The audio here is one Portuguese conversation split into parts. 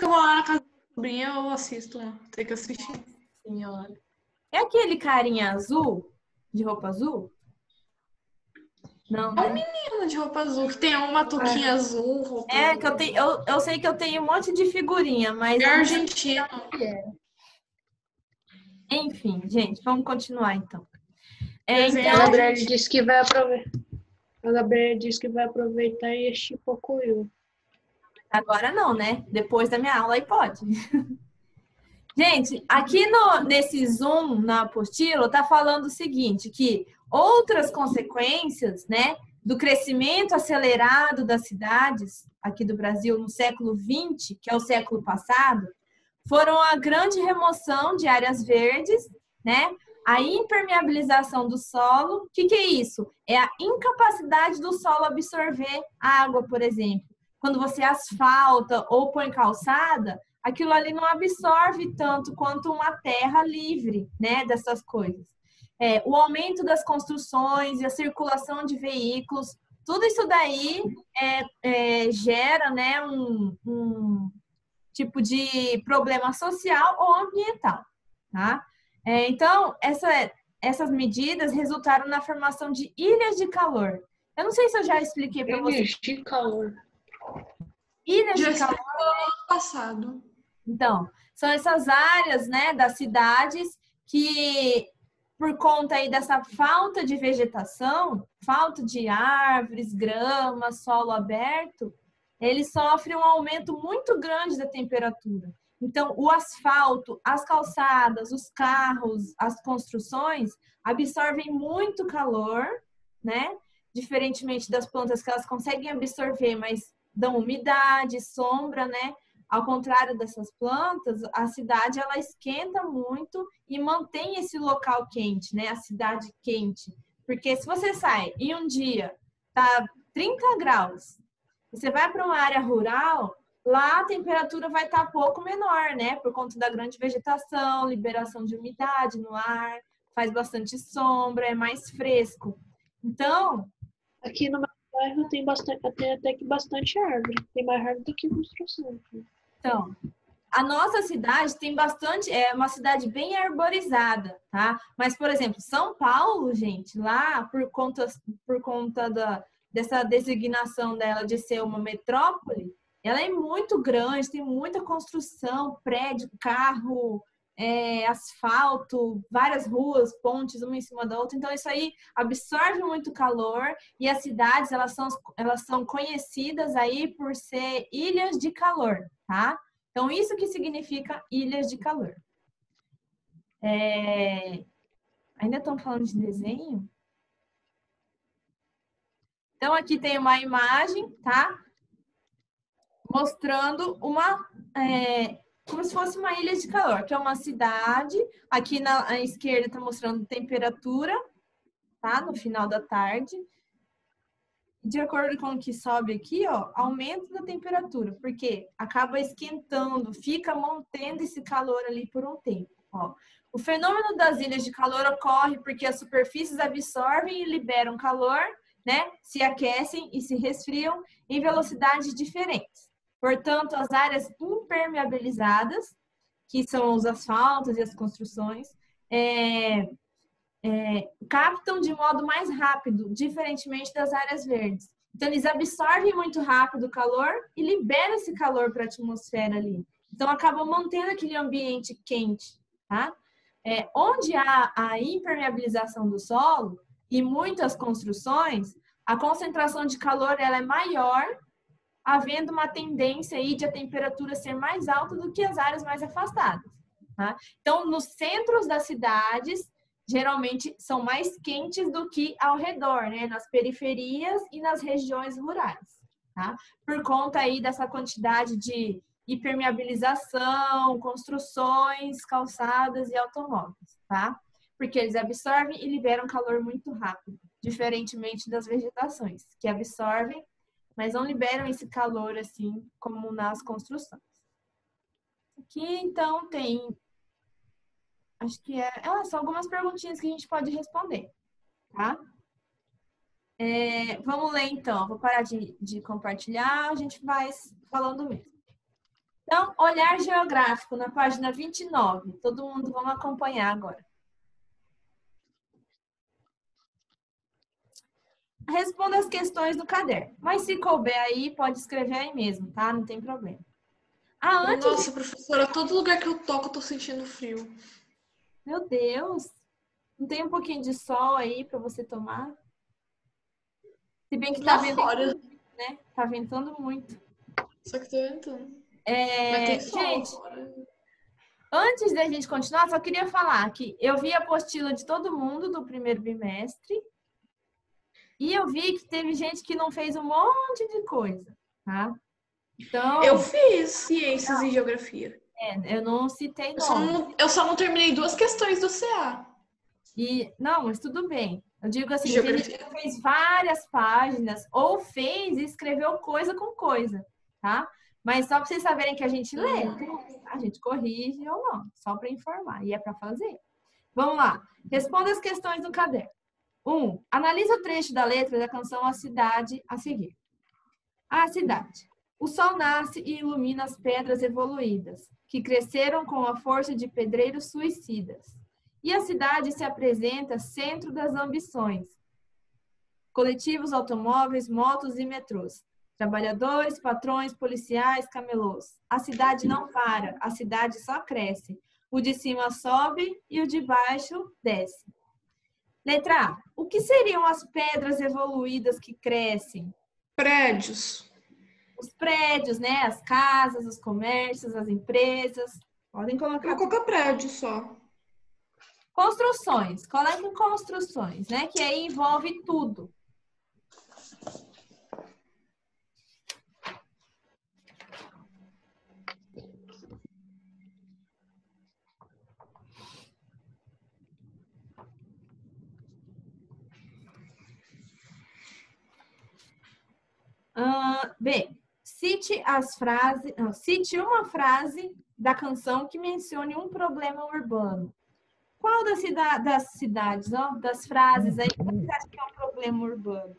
que eu vou lá na casa da sobrinha, eu assisto, tem que assistir. Senhora. É aquele carinha azul, de roupa azul? Não, É um né? menino de roupa azul, que tem uma touquinha azul, roupa É, que azul. eu sei que eu tenho um monte de figurinha, mas É eu não sei argentino. o que é. Enfim, gente, vamos continuar então. Desenho A Gabriela argentino. disse que vai aproveitar. A Gabriela disse que vai aproveitar e assistir Pocoyo. Agora não, né? Depois da minha aula aí pode. Gente, aqui nesse Zoom, na apostila, está falando o seguinte, que outras consequências, né, do crescimento acelerado das cidades aqui do Brasil no século XX, que é o século passado, foram a grande remoção de áreas verdes, né, a impermeabilização do solo. O que é isso? É a incapacidade do solo absorver água, por exemplo. Quando você asfalta ou põe calçada, aquilo ali não absorve tanto quanto uma terra livre, né, dessas coisas. O aumento das construções e a circulação de veículos, tudo isso daí gera, né, um tipo de problema social ou ambiental, tá? Então, essas medidas resultaram na formação de ilhas de calor. Eu não sei se eu já expliquei para vocês. Ilhas de calor. Ilhas Já de calor. explicou no ano passado. Então, são essas áreas, né, das cidades que, por conta aí dessa falta de vegetação, falta de árvores, grama, solo aberto, eles sofrem um aumento muito grande da temperatura. Então, o asfalto, as calçadas, os carros, as construções absorvem muito calor, né? Diferentemente das plantas que elas conseguem absorver, mas dão umidade, sombra, né? Ao contrário dessas plantas, a cidade ela esquenta muito e mantém esse local quente, né? A cidade quente. Porque se você sai e um dia tá 30 graus, você vai para uma área rural, lá a temperatura vai estar pouco menor, né? Por conta da grande vegetação, liberação de umidade no ar, faz bastante sombra, é mais fresco. Então, Aqui no meu bairro tem até que bastante árvore. Tem mais árvore do que construção. Então, a nossa cidade tem bastante, é uma cidade bem arborizada, tá? Mas, por exemplo, São Paulo, gente, lá por conta dessa designação dela de ser uma metrópole, ela é muito grande, tem muita construção, prédio, carro, asfalto, várias ruas, pontes, uma em cima da outra. Então, isso aí absorve muito calor e as cidades, elas são conhecidas aí por ser ilhas de calor, tá? Então, isso que significa ilhas de calor. Ainda estão falando de desenho? Então, aqui tem uma imagem, tá? Mostrando como se fosse uma ilha de calor, que é uma cidade. Aqui na esquerda está mostrando temperatura, tá? No final da tarde. De acordo com o que sobe aqui, ó, aumento da temperatura, porque acaba esquentando, fica mantendo esse calor ali por um tempo, ó. O fenômeno das ilhas de calor ocorre porque as superfícies absorvem e liberam calor, né? Se aquecem e se resfriam em velocidades diferentes. Portanto, as áreas impermeabilizadas, que são os asfaltos e as construções, captam de modo mais rápido, diferentemente das áreas verdes. Então, eles absorvem muito rápido o calor e liberam esse calor para a atmosfera ali. Então, acabam mantendo aquele ambiente quente, tá? Onde há a impermeabilização do solo e muitas construções, a concentração de calor ela é maior, havendo uma tendência aí de a temperatura ser mais alta do que as áreas mais afastadas, tá? Então, nos centros das cidades, geralmente são mais quentes do que ao redor, né? Nas periferias e nas regiões rurais, tá? Por conta aí dessa quantidade de impermeabilização, construções, calçadas e automóveis, tá? Porque eles absorvem e liberam calor muito rápido, diferentemente das vegetações, que absorvem, mas não liberam esse calor assim como nas construções. Aqui, então, tem... Acho que são algumas perguntinhas que a gente pode responder, tá? Vamos ler, então. Vou parar de compartilhar, a gente vai falando mesmo. Então, olhar geográfico na página 29. Todo mundo vamos acompanhar agora. Responda as questões do caderno. Mas se couber aí, pode escrever aí mesmo, tá? Não tem problema. Nossa, professora, todo lugar que eu toco eu tô sentindo frio. Meu Deus! Não tem um pouquinho de sol aí para você tomar? Se bem que tá Lá fora. ventando, né? Tá ventando muito. Só que tá ventando. Mas tem sol lá Gente, fora. antes da gente continuar, só queria falar que eu vi a apostila de todo mundo do primeiro bimestre e eu vi que teve gente que não fez um monte de coisa, tá? Então, Eu fiz ciências e geografia. eu não citei nome. Eu só não terminei 2 questões do CA. Não, mas tudo bem. Eu digo assim, tem gente Geografia. que fez várias páginas ou fez e escreveu coisa com coisa, tá? Mas só para vocês saberem que a gente lê, a gente corrige ou não, só para informar, e é para fazer. Vamos lá. Responda as questões do caderno. 1. Analisa o trecho da letra da canção A Cidade a seguir. A cidade. O sol nasce e ilumina as pedras evoluídas, que cresceram com a força de pedreiros suicidas. E a cidade se apresenta centro das ambições. Coletivos, automóveis, motos e metrôs. Trabalhadores, patrões, policiais, camelôs. A cidade não para, a cidade só cresce. O de cima sobe e o de baixo desce. Letra A. O que seriam as pedras evoluídas que crescem? Prédios. Os prédios, né? As casas, os comércios, as empresas. Podem colocar. Eu vou colocar prédio só. Construções. Coloquem construções, né? Que aí envolve tudo. B. Cite as frases. Não, cite uma frase da canção que mencione um problema urbano. Qual das cidades, ó, das frases aí que você acha que é um problema urbano?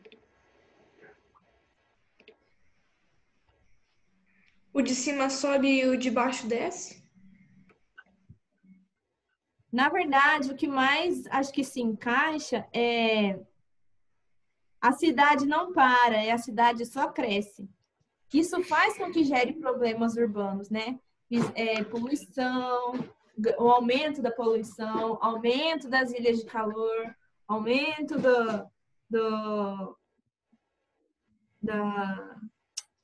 O de cima sobe e o de baixo desce? Na verdade, o que mais acho que se encaixa é a cidade não para, a cidade só cresce. Isso faz com que gere problemas urbanos, né? Poluição, o aumento da poluição, aumento das ilhas de calor, aumento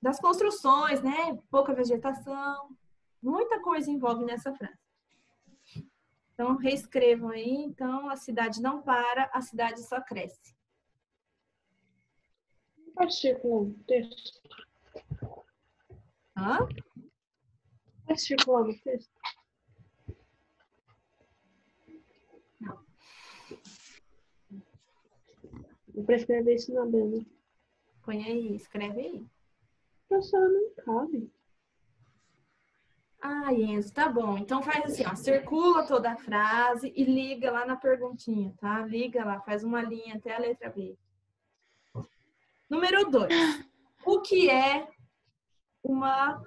das construções, né? Pouca vegetação, muita coisa envolve nessa frase. Então, reescrevam aí. Então, a cidade não para, a cidade só cresce. Pode circular no texto? Hã? Pode circular no texto? Não. Vou pra escrever isso na banner. Põe aí, escreve aí. Professora, não cabe. Ah, Enzo, tá bom. Então faz assim, ó, circula toda a frase e liga lá na perguntinha, tá? Liga lá, faz uma linha até a letra B. Número 2. O que é uma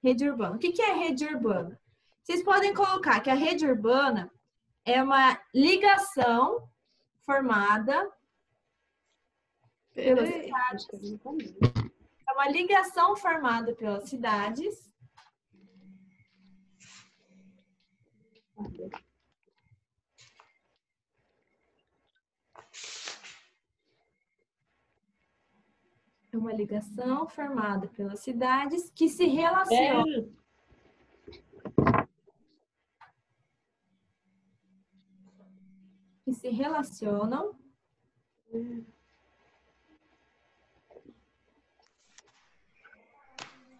rede urbana? O que é rede urbana? Vocês podem colocar que a rede urbana é uma ligação formada pelas cidades. É uma ligação formada pelas cidades é uma ligação formada pelas cidades que se relacionam. Que se relacionam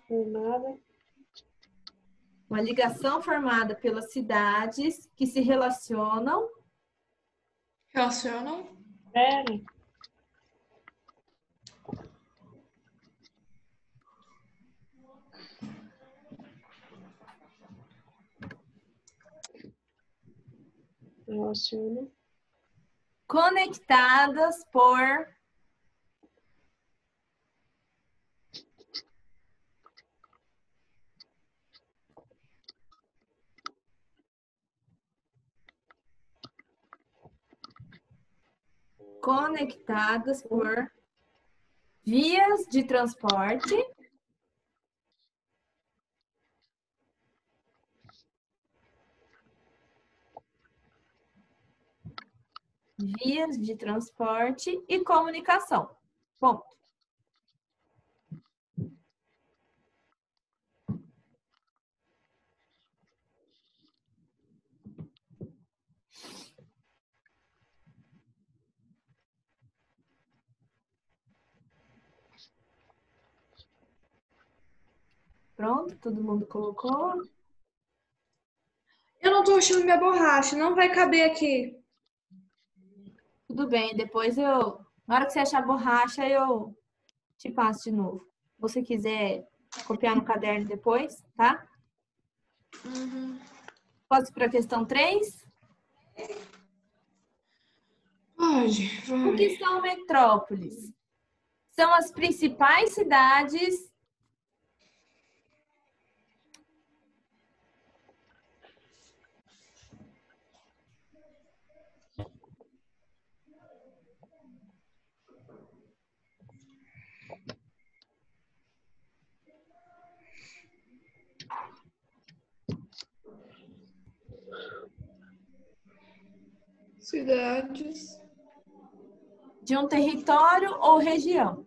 Formada. uma ligação formada pelas cidades que se relacionam. Relacionam? Pera. Relaciona. Conectadas por conectadas por vias de transporte e comunicação. Ponto. Pronto, todo mundo colocou? Eu não tô achando minha borracha, não vai caber aqui. Tudo bem, depois eu... Na hora que você achar a borracha, eu te passo de novo. Se você quiser copiar no caderno depois, tá? Posso ir para a questão 3? Pode, O que vai. são metrópoles? São as principais cidades Cidades. de um território ou região.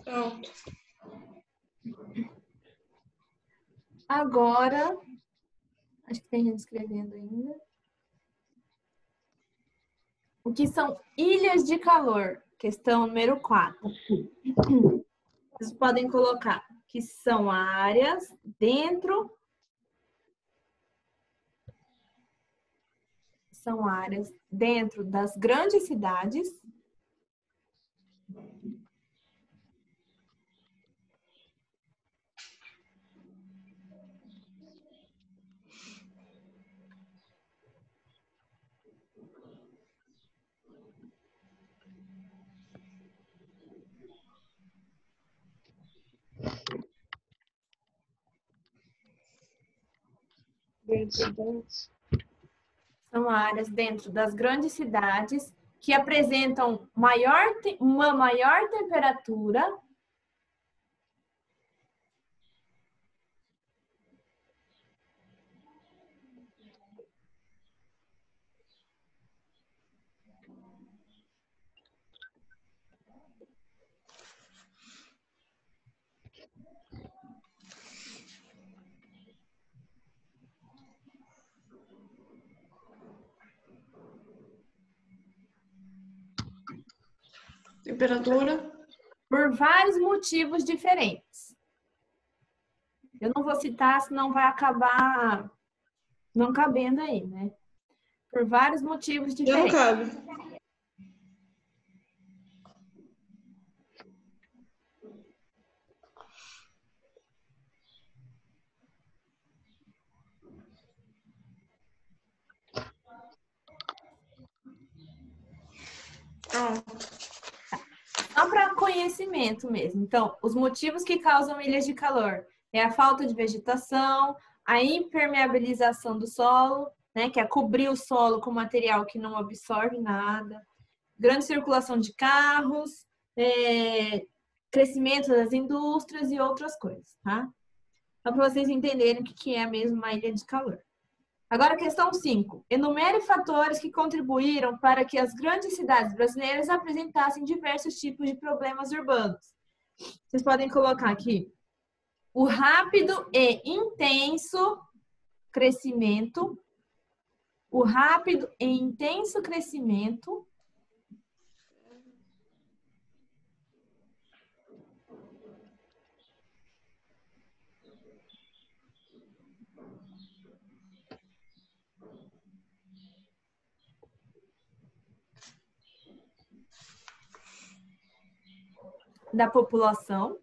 Pronto. Agora, acho que tem gente escrevendo ainda. O que são ilhas de calor? Questão número 4. Vocês podem colocar que são áreas dentro das grandes cidades Grandes cidades. são áreas dentro das grandes cidades que apresentam uma maior temperatura Temperatura. por vários motivos diferentes. Eu não vou citar, senão vai acabar não cabendo aí, né? Por vários motivos Já não diferentes. cabe. Pronto. Só para conhecimento mesmo. Então, os motivos que causam ilhas de calor é a falta de vegetação, a impermeabilização do solo, né, que é cobrir o solo com material que não absorve nada, grande circulação de carros, crescimento das indústrias e outras coisas, tá? Só para vocês entenderem o que é mesmo uma ilha de calor. Agora, questão 5. Enumere fatores que contribuíram para que as grandes cidades brasileiras apresentassem diversos tipos de problemas urbanos. Vocês podem colocar aqui o rápido e intenso crescimento, da população,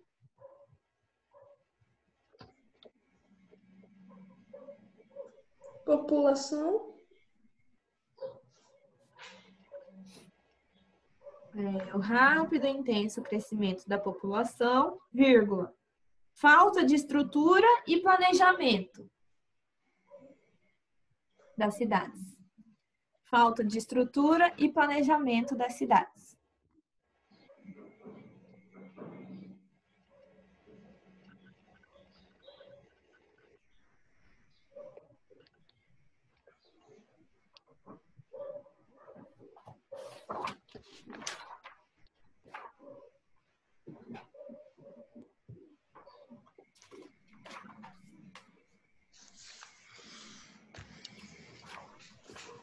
População. O rápido e intenso crescimento da população, vírgula, falta de estrutura e planejamento das cidades. Falta de estrutura e planejamento das cidades.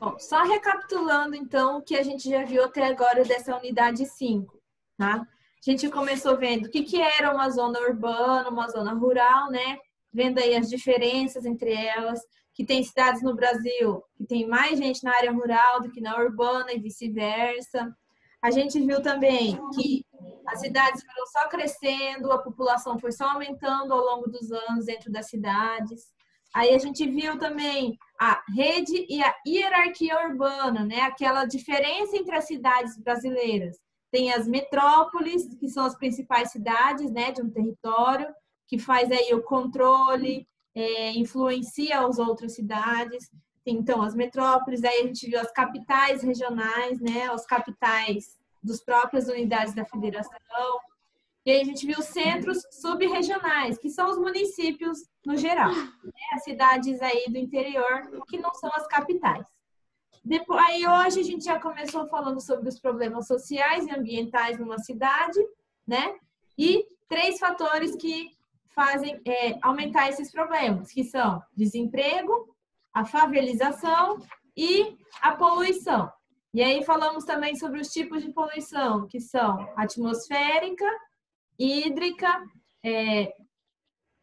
Bom, só recapitulando, então, o que a gente já viu até agora dessa unidade 5, tá? A gente começou vendo o que era uma zona urbana, uma zona rural, né? Vendo aí as diferenças entre elas, que tem cidades no Brasil que tem mais gente na área rural do que na urbana e vice-versa. A gente viu também que as cidades foram só crescendo, a população foi só aumentando ao longo dos anos dentro das cidades. Aí a gente viu também a rede e a hierarquia urbana, né? Aquela diferença entre as cidades brasileiras. Tem as metrópoles, que são as principais cidades, né, de um território, que faz aí o controle, influencia as outras cidades. Tem, então, as metrópoles, aí a gente viu as capitais regionais, né? As capitais das próprias unidades da federação. E aí a gente viu centros subregionais, que são os municípios no geral, né? As cidades aí do interior, que não são as capitais. Depois, aí hoje a gente já começou falando sobre os problemas sociais e ambientais numa cidade, né? E 3 fatores que fazem aumentar esses problemas, que são desemprego, a favelização e a poluição. E aí falamos também sobre os tipos de poluição, que são atmosférica, hídrica,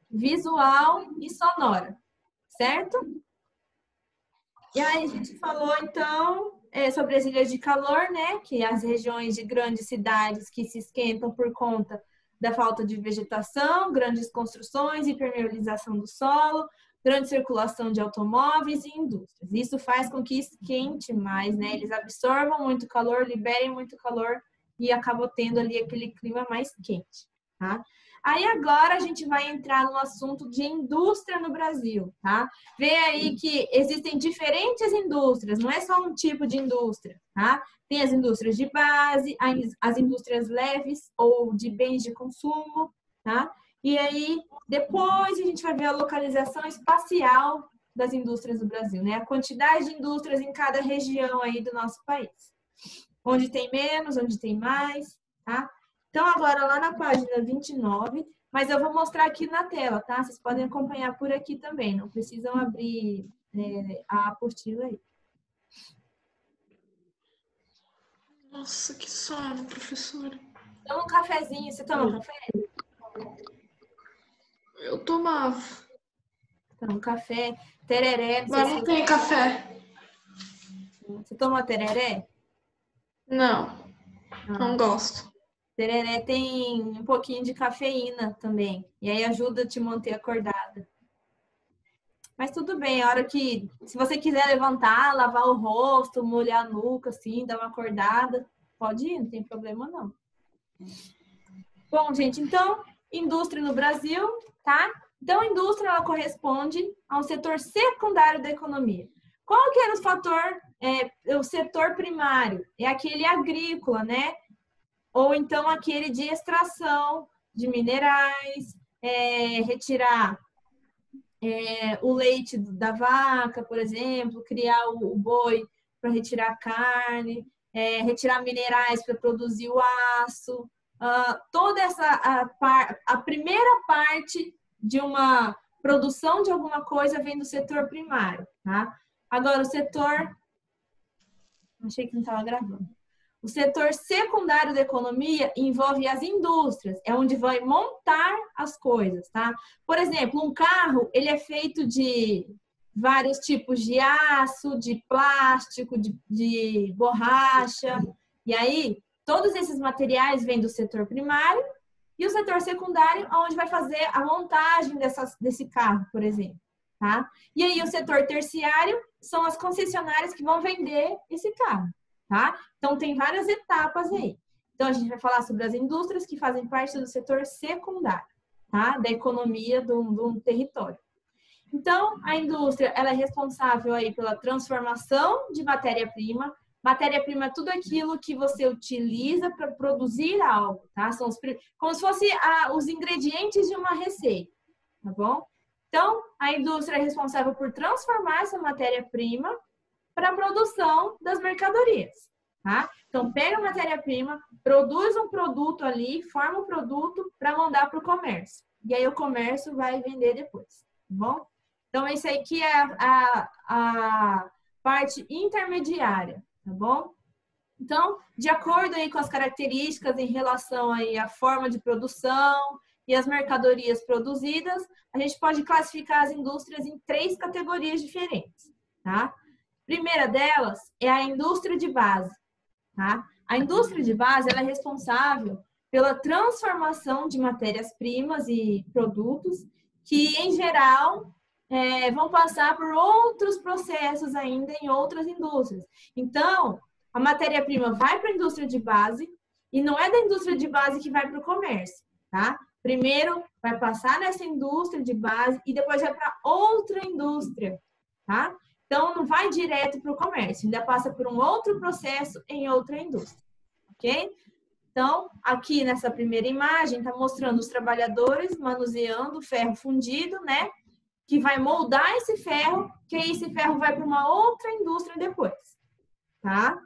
visual e sonora, certo? E aí a gente falou, então, sobre as ilhas de calor, né? Que as regiões de grandes cidades que se esquentam por conta da falta de vegetação, grandes construções, impermeabilização do solo, grande circulação de automóveis e indústrias. Isso faz com que esquente mais, né? Eles absorvam muito calor, liberem muito calor e acabam tendo ali aquele clima mais quente, tá? Aí agora a gente vai entrar no assunto de indústria no Brasil, tá? Vê aí que existem diferentes indústrias, não é só um tipo de indústria, tá? Tem as indústrias de base, as indústrias leves ou de bens de consumo, tá? E aí depois a gente vai ver a localização espacial das indústrias do Brasil, né? A quantidade de indústrias em cada região aí do nosso país. Onde tem menos, onde tem mais, tá? Então, agora lá na página 29, mas eu vou mostrar aqui na tela, tá? Vocês podem acompanhar por aqui também, não precisam abrir a apostila aí. Nossa, que sono, professora. Toma um cafezinho, você toma café? Eu tomava. Toma um café, tereré. Mas não tem café. Você toma tereré? Não, não gosto. Tereré tem um pouquinho de cafeína também. E aí ajuda a te manter acordada. Mas tudo bem, a hora que... Se você quiser levantar, lavar o rosto, molhar a nuca, assim, dar uma acordada, pode ir, não tem problema não. Bom, gente, então, indústria no Brasil, tá? Então, a indústria, ela corresponde a um setor secundário da economia. Qual que era o fator, o setor primário? É aquele agrícola, né? Ou então aquele de extração de minerais, retirar o leite da vaca, por exemplo, criar o boi para retirar a carne, retirar minerais para produzir o aço. Toda essa, a primeira parte de uma produção de alguma coisa vem do setor primário, tá? Agora, o setor... Achei que não estava gravando. O setor secundário da economia envolve as indústrias, é onde vai montar as coisas, tá? Por exemplo, um carro, ele é feito de vários tipos de aço, de plástico, de borracha, e aí todos esses materiais vêm do setor primário e o setor secundário, onde vai fazer a montagem desse carro, por exemplo, tá? E aí o setor terciário são as concessionárias que vão vender esse carro, tá? Então tem várias etapas aí. Então a gente vai falar sobre as indústrias que fazem parte do setor secundário, tá? Da economia de um território. Então, a indústria, ela é responsável aí pela transformação de matéria-prima. Matéria-prima é tudo aquilo que você utiliza para produzir algo, tá? São como se fossem os ingredientes de uma receita, tá bom? Então, a indústria é responsável por transformar essa matéria-prima para a produção das mercadorias, tá? Então, pega a matéria-prima, produz um produto ali, forma um produto para mandar para o comércio. E aí o comércio vai vender depois, tá bom? Então, esse aqui é a parte intermediária, tá bom? Então, de acordo aí com as características em relação aí à forma de produção e as mercadorias produzidas, a gente pode classificar as indústrias em 3 categorias diferentes, tá? Primeira delas é a indústria de base, tá? A indústria de base, ela é responsável pela transformação de matérias-primas e produtos que, em geral, vão passar por outros processos ainda em outras indústrias. Então, a matéria-prima vai para a indústria de base e não é da indústria de base que vai para o comércio, tá? Primeiro vai passar nessa indústria de base e depois vai para outra indústria, tá? Então, não vai direto para o comércio, ainda passa por um outro processo em outra indústria, ok? Então, aqui nessa primeira imagem, está mostrando os trabalhadores manuseando ferro fundido, né? Que vai moldar esse ferro, que aí esse ferro vai para uma outra indústria depois, tá?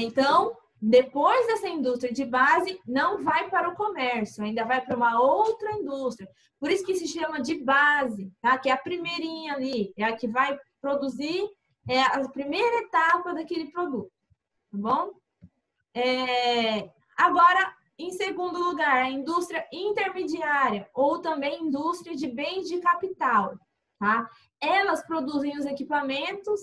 Então, depois dessa indústria de base, não vai para o comércio, ainda vai para uma outra indústria. Por isso que se chama de base, tá? Que é a primeirinha ali, é a que vai produzir, é a primeira etapa daquele produto, tá bom? Agora, em segundo lugar, a indústria intermediária, ou também indústria de bens de capital, tá? Elas produzem os equipamentos,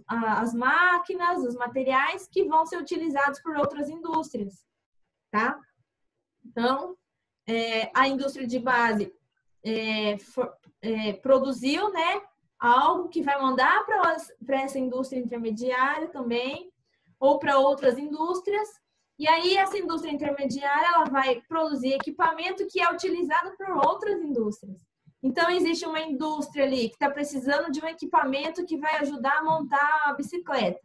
as máquinas, os materiais que vão ser utilizados por outras indústrias, tá? Então, a indústria de base produziu, né, algo que vai mandar para essa indústria intermediária também, ou para outras indústrias. E aí, essa indústria intermediária, ela vai produzir equipamento que é utilizado por outras indústrias. Então, existe uma indústria ali que está precisando de um equipamento que vai ajudar a montar a bicicleta.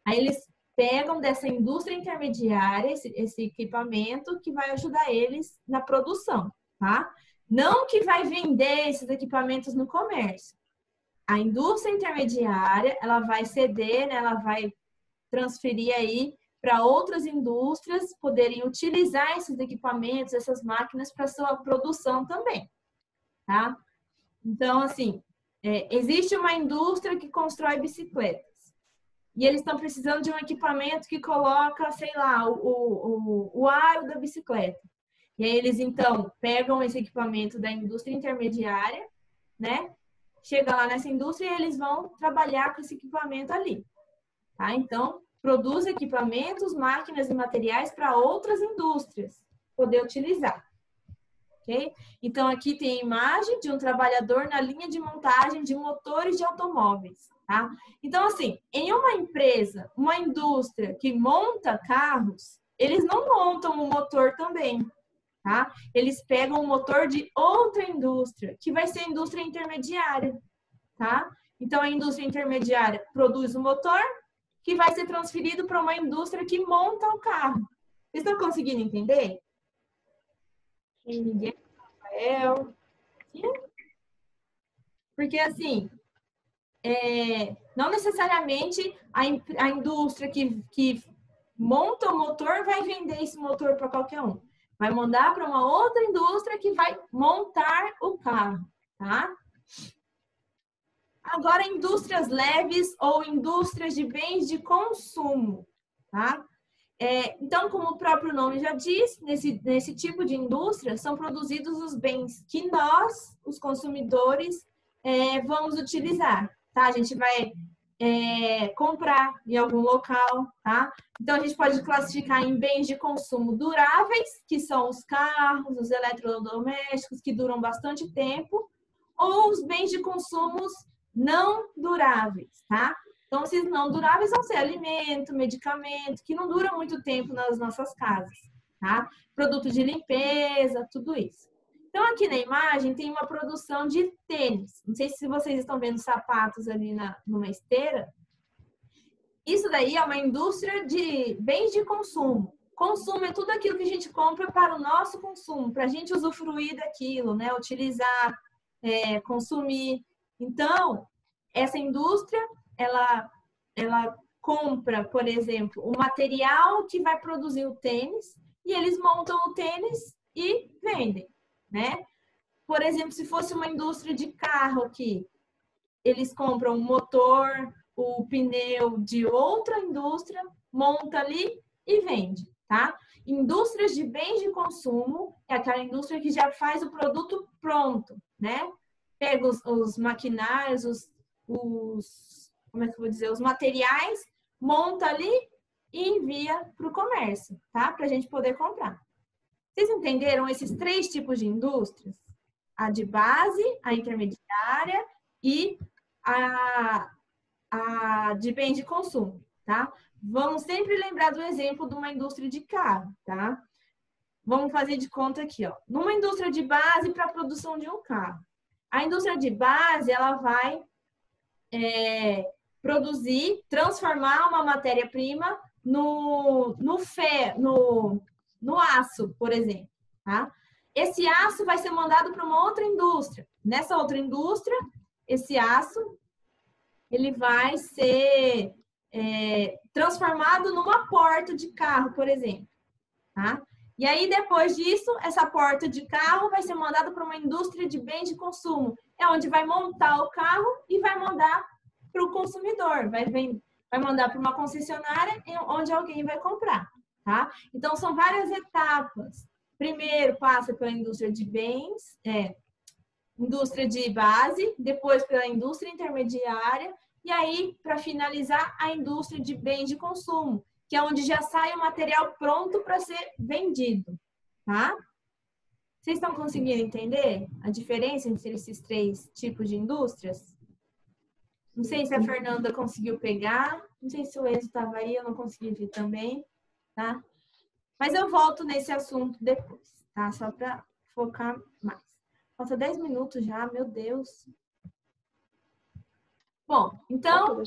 Aí, eles pegam dessa indústria intermediária esse equipamento que vai ajudar eles na produção, tá? Não que vai vender esses equipamentos no comércio. A indústria intermediária, ela vai ceder, né? Ela vai transferir aí para outras indústrias poderem utilizar esses equipamentos, essas máquinas para sua produção também, tá? Então, assim, existe uma indústria que constrói bicicletas e eles estão precisando de um equipamento que coloca, sei lá, o aro da bicicleta. E aí eles, então, pegam esse equipamento da indústria intermediária, né? Chega lá nessa indústria e eles vão trabalhar com esse equipamento ali, tá? Então, produz equipamentos, máquinas e materiais para outras indústrias poder utilizar. Okay? Então, aqui tem a imagem de um trabalhador na linha de montagem de motores de automóveis. Tá? Então, assim, em uma empresa, uma indústria que monta carros, eles não montam o motor também. Tá? Eles pegam o motor de outra indústria, que vai ser a indústria intermediária. Tá? Então, a indústria intermediária produz o motor, que vai ser transferido para uma indústria que monta o carro. Vocês estão conseguindo entender? Ninguém? Rafael? Porque, assim, não necessariamente a indústria que monta o motor vai vender esse motor para qualquer um. Vai mandar para uma outra indústria que vai montar o carro, tá? Agora, indústrias leves ou indústrias de bens de consumo, tá? Então, como o próprio nome já diz, nesse tipo de indústria são produzidos os bens que nós, os consumidores, vamos utilizar, tá? A gente vai comprar em algum local, tá? Então, a gente pode classificar em bens de consumo duráveis, que são os carros, os eletrodomésticos, que duram bastante tempo, ou os bens de consumo não duráveis, tá? Então, esses não duráveis vão ser alimento, medicamento, que não dura muito tempo nas nossas casas, tá? Produto de limpeza, tudo isso. Então, aqui na imagem tem uma produção de tênis. Não sei se vocês estão vendo sapatos ali numa esteira. Isso daí é uma indústria de bens de consumo. Consumo é tudo aquilo que a gente compra para o nosso consumo, para a gente usufruir daquilo, né? Utilizar, consumir. Então, essa indústria, ela compra, por exemplo, o material que vai produzir o tênis e eles montam o tênis e vendem, né? Por exemplo, se fosse uma indústria de carro aqui, eles compram o motor, o pneu de outra indústria, monta ali e vende, tá? Indústrias de bens de consumo é aquela indústria que já faz o produto pronto, né? Pega os maquinários, como é que eu vou dizer? Os materiais, monta ali e envia para o comércio, tá? Para a gente poder comprar. Vocês entenderam esses 3 tipos de indústrias? A de base, a intermediária e a de bens de consumo, tá? Vamos sempre lembrar do exemplo de uma indústria de carro, tá? Vamos fazer de conta aqui, ó. Numa indústria de base para a produção de um carro. A indústria de base, ela vai produzir, transformar uma matéria-prima no aço, por exemplo, tá? Esse aço vai ser mandado para uma outra indústria. Nessa outra indústria, esse aço ele vai ser transformado numa porta de carro, por exemplo, tá? E aí, depois disso, essa porta de carro vai ser mandada para uma indústria de bens de consumo, é onde vai montar o carro e vai mandar para o consumidor, vai mandar para uma concessionária onde alguém vai comprar, tá? Então, são várias etapas. Primeiro, passa pela indústria de bens, indústria de base, depois pela indústria intermediária, e aí, para finalizar, a indústria de bens de consumo, que é onde já sai o material pronto para ser vendido, tá? Vocês estão conseguindo entender a diferença entre esses 3 tipos de indústrias? Não sei se a Fernanda conseguiu pegar, não sei se o Enzo estava aí, eu não consegui ver também, tá? Mas eu volto nesse assunto depois, tá? Só para focar mais. Falta 10 minutos já, meu Deus. Bom, então,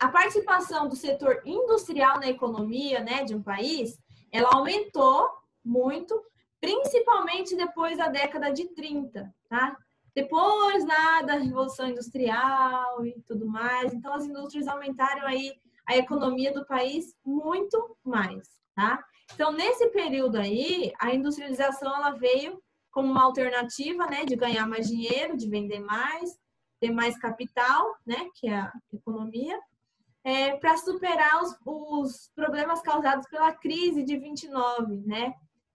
a participação do setor industrial na economia, né, de um país, ela aumentou muito, principalmente depois da década de 30, tá? Depois da Revolução Industrial e tudo mais, então as indústrias aumentaram aí a economia do país muito mais, tá? Então, nesse período aí, a industrialização ela veio como uma alternativa, né, de ganhar mais dinheiro, de vender mais, ter mais capital, né, que é a economia, para superar os problemas causados pela crise de 29, né,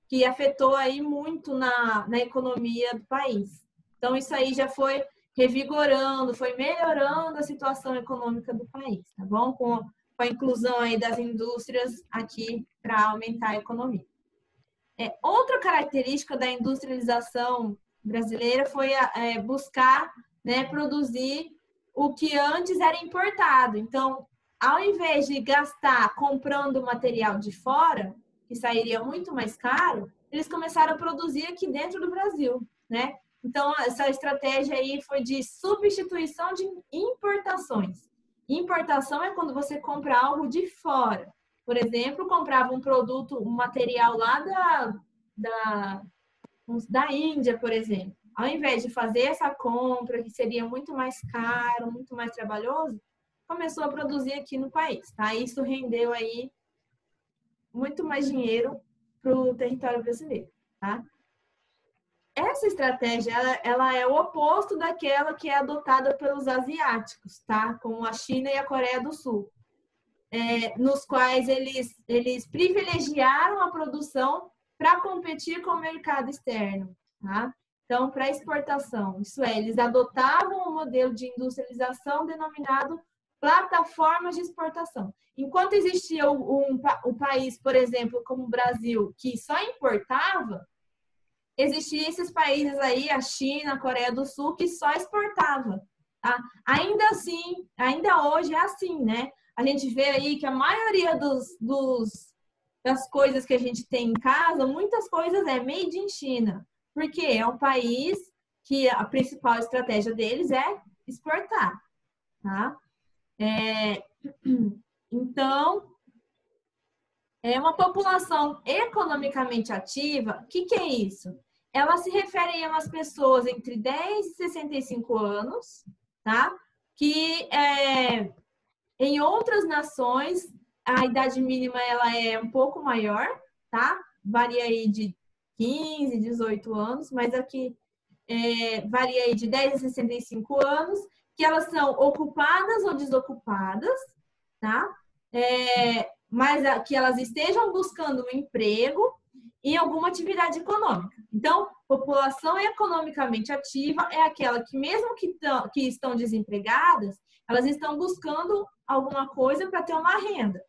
que afetou aí muito na economia do país. Então, isso aí já foi revigorando, foi melhorando a situação econômica do país, tá bom? Com a inclusão aí das indústrias aqui para aumentar a economia. Outra característica da industrialização brasileira foi buscar, né, produzir o que antes era importado. Então, ao invés de gastar comprando material de fora, que sairia muito mais caro, eles começaram a produzir aqui dentro do Brasil, né? Então, essa estratégia aí foi de substituição de importações. Importação é quando você compra algo de fora. Por exemplo, comprava um produto, um material lá da Índia, por exemplo. Ao invés de fazer essa compra, que seria muito mais caro, muito mais trabalhoso, começou a produzir aqui no país, tá? Isso rendeu aí muito mais dinheiro para o território brasileiro, tá? Essa estratégia, ela é o oposto daquela que é adotada pelos asiáticos, tá? Como a China e a Coreia do Sul, nos quais eles privilegiaram a produção para competir com o mercado externo, tá? Então, para exportação, isso é, eles adotavam um modelo de industrialização denominado plataformas de exportação. Enquanto existia um país, por exemplo, como o Brasil, que só importava, existiam esses países aí, a China, a Coreia do Sul, que só exportava. Tá? Ainda assim, ainda hoje é assim, né? A gente vê aí que a maioria das coisas que a gente tem em casa, muitas coisas é made in China, porque é um país que a principal estratégia deles é exportar, tá? Então, é uma população economicamente ativa. O que é isso? Ela se refere a umas pessoas entre 10 e 65 anos, tá? Que em outras nações a idade mínima ela é um pouco maior, tá? Varia aí de 15, 18 anos, mas aqui varia aí de 10 a 65 anos, que elas são ocupadas ou desocupadas, tá? Mas que elas estejam buscando um emprego em alguma atividade econômica. Então, população economicamente ativa é aquela que, mesmo que estão desempregadas, elas estão buscando alguma coisa para ter uma renda,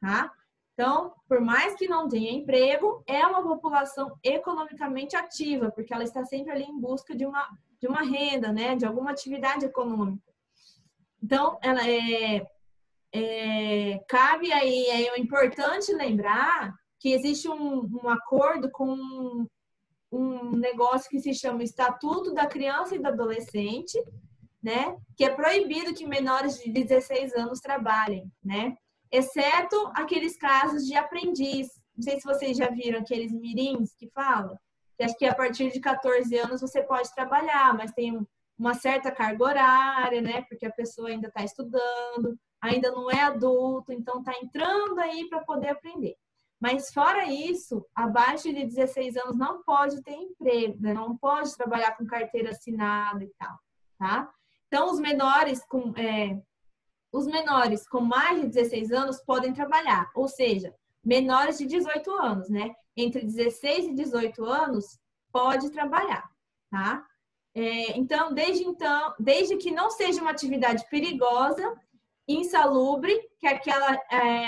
tá? Então, por mais que não tenha emprego, é uma população economicamente ativa, porque ela está sempre ali em busca de uma renda, né? De alguma atividade econômica. Então, ela cabe aí, é importante lembrar que existe um acordo com um negócio que se chama Estatuto da Criança e do Adolescente, né? Que é proibido que menores de 16 anos trabalhem, né? Exceto aqueles casos de aprendiz. Não sei se vocês já viram aqueles mirins que falam, que acho que a partir de 14 anos você pode trabalhar, mas tem uma certa carga horária, né? Porque a pessoa ainda está estudando, ainda não é adulto, então está entrando aí para poder aprender. Mas fora isso, abaixo de 16 anos não pode ter emprego, né? Não pode trabalhar com carteira assinada e tal, tá? Então, os menores com mais de 16 anos podem trabalhar, ou seja, menores de 18 anos, né? Entre 16 e 18 anos, pode trabalhar, tá? Então, desde que não seja uma atividade perigosa, insalubre, que é aquela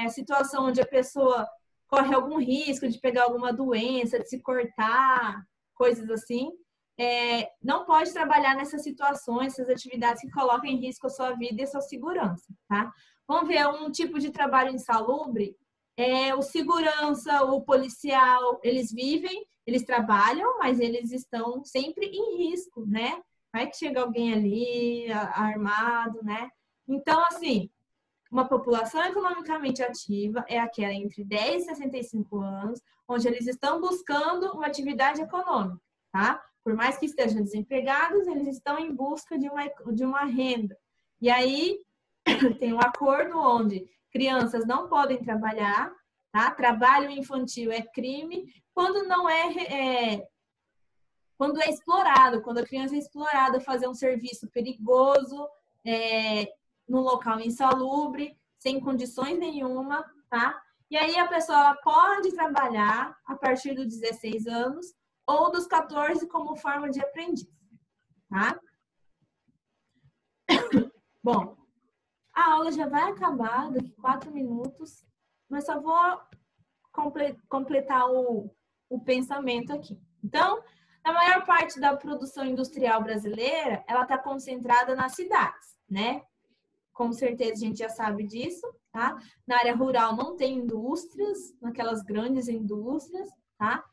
situação onde a pessoa corre algum risco de pegar alguma doença, de se cortar, coisas assim, não pode trabalhar nessas situações, essas atividades que colocam em risco a sua vida e a sua segurança, tá? Vamos ver um tipo de trabalho insalubre, o segurança, o policial, eles trabalham, mas eles estão sempre em risco, né? Vai que chega alguém ali armado, né? Então, assim, uma população economicamente ativa é aquela entre 10 e 65 anos, onde eles estão buscando uma atividade econômica, tá? Por mais que estejam desempregados, eles estão em busca de uma renda. E aí, tem um acordo onde crianças não podem trabalhar, tá? Trabalho infantil é crime quando não quando é explorado, quando a criança é explorada fazer um serviço perigoso, num local insalubre, sem condições nenhuma, tá? E aí a pessoa pode trabalhar a partir dos 16 anos ou dos 14 como forma de aprendiz, tá? Bom, a aula já vai acabar daqui 4 minutos, mas só vou completar o pensamento aqui. Então, a maior parte da produção industrial brasileira, ela está concentrada nas cidades, né? Com certeza a gente já sabe disso, tá? Na área rural não tem indústrias, naquelas grandes indústrias, tá?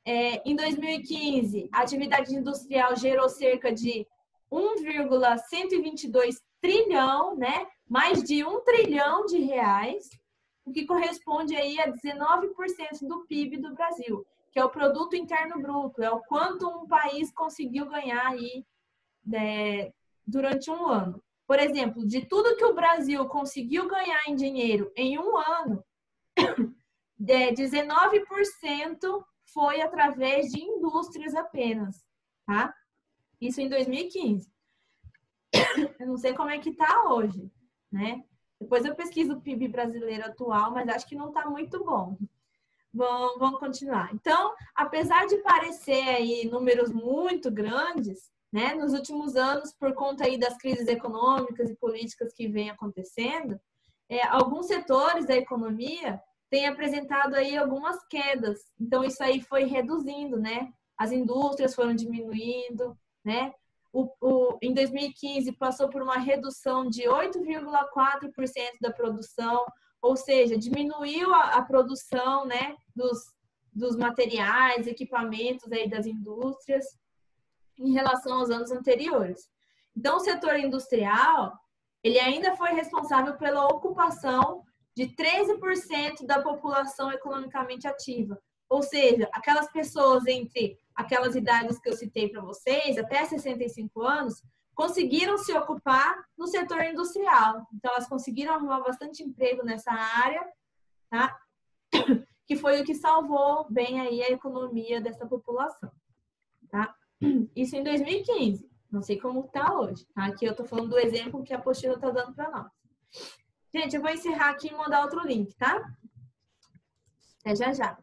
Em 2015, a atividade industrial gerou cerca de 1,122 trilhão, né? Mais de 1 trilhão de reais, o que corresponde aí a 19% do PIB do Brasil, que é o Produto Interno Bruto, é o quanto um país conseguiu ganhar aí durante um ano. Por exemplo, de tudo que o Brasil conseguiu ganhar em dinheiro em um ano, 19% foi através de indústrias apenas, tá? Isso em 2015. Eu não sei como é que tá hoje, né? Depois eu pesquiso o PIB brasileiro atual, mas acho que não tá muito bom. Vamos continuar. Então, apesar de parecer aí números muito grandes, né, nos últimos anos, por conta aí das crises econômicas e políticas que vêm acontecendo, alguns setores da economia têm apresentado aí algumas quedas. Então, isso aí foi reduzindo, né, as indústrias foram diminuindo, né? Em 2015 passou por uma redução de 8,4% da produção, ou seja, diminuiu a produção, né, dos materiais, equipamentos aí das indústrias em relação aos anos anteriores. Então, o setor industrial, ele ainda foi responsável pela ocupação de 13% da população economicamente ativa. Ou seja, aquelas pessoas entre aquelas idades que eu citei para vocês, até 65 anos, conseguiram se ocupar no setor industrial. Então, elas conseguiram arrumar bastante emprego nessa área, tá? Que foi o que salvou bem aí a economia dessa população, tá? Isso em 2015. Não sei como está hoje, tá? Aqui eu estou falando do exemplo que a apostila está dando para nós. Gente, eu vou encerrar aqui e mandar outro link, tá? Até já já.